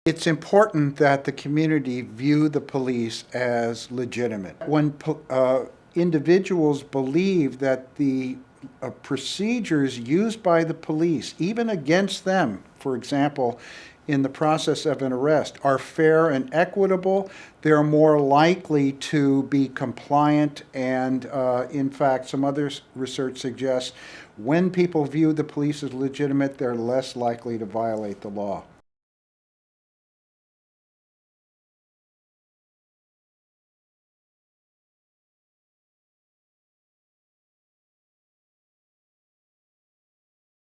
It's important that the community view the police as legitimate. When individuals believe that the procedures used by the police, even against them, for example, in the process of an arrest, are fair and equitable, they're more likely to be compliant. And in fact, some other research suggests when people view the police as legitimate, they're less likely to violate the law.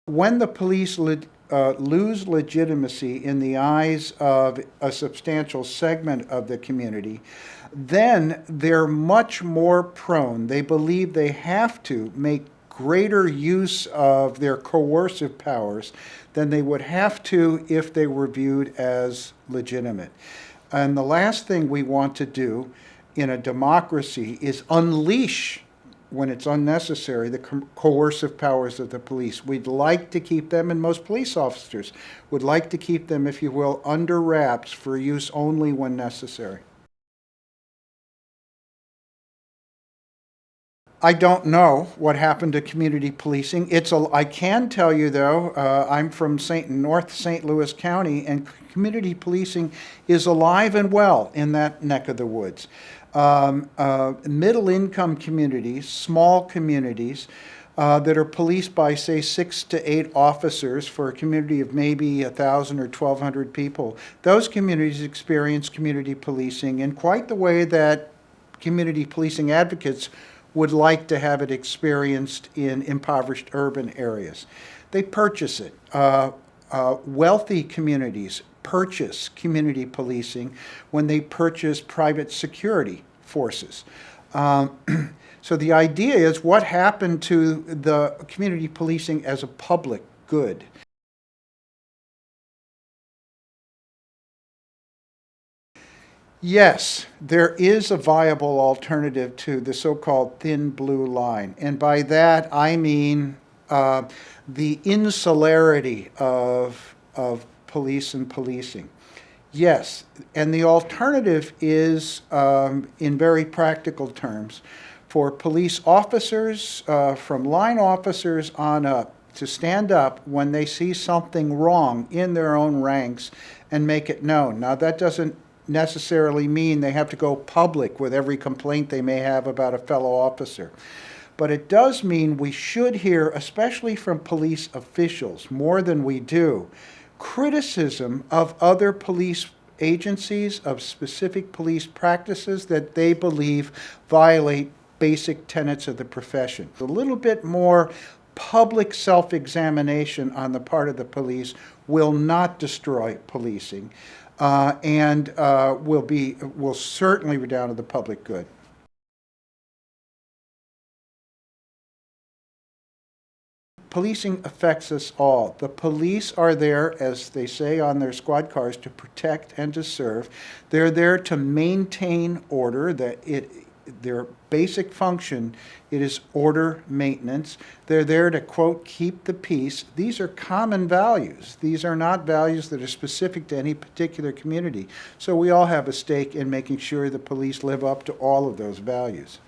When the police lose legitimacy in the eyes of a substantial segment of the community, then they're much more prone. They believe they have to make greater use of their coercive powers than they would have to if they were viewed as legitimate. And the last thing we want to do in a democracy is unleash, when it's unnecessary, the coercive powers of the police. We'd like to keep them, and most police officers would like to keep them, if you will, under wraps for use only when necessary. I don't know what happened to community policing. I can tell you, though, I'm from North St. Louis County, and community policing is alive and well in that neck of the woods. Middle-income communities, small communities that are policed by, say, 6 to 8 officers for a community of maybe 1,000 or 1,200 people. Those communities experience community policing in quite the way that community policing advocates would like to have it experienced in impoverished urban areas. They purchase it. Wealthy communities purchase community policing when they purchase private security forces. So the idea is, what happened to the community policing as a public good? Yes, there is a viable alternative to the so-called thin blue line. And by that, I mean the insularity of police and policing. Yes, and the alternative is, in very practical terms, for police officers, from line officers on up, to stand up when they see something wrong in their own ranks and make it known. Now, that doesn't necessarily mean they have to go public with every complaint they may have about a fellow officer. But it does mean we should hear, especially from police officials, more than we do, criticism of other police agencies, of specific police practices that they believe violate basic tenets of the profession. A little bit more public self-examination on the part of the police will not destroy policing, and will certainly redound to the public good. Policing affects us all. The police are there, as they say on their squad cars, to protect and to serve. They're there to maintain order. Their basic function, it is order maintenance. They're there to, quote, keep the peace. These are common values. These are not values that are specific to any particular community. So we all have a stake in making sure the police live up to all of those values.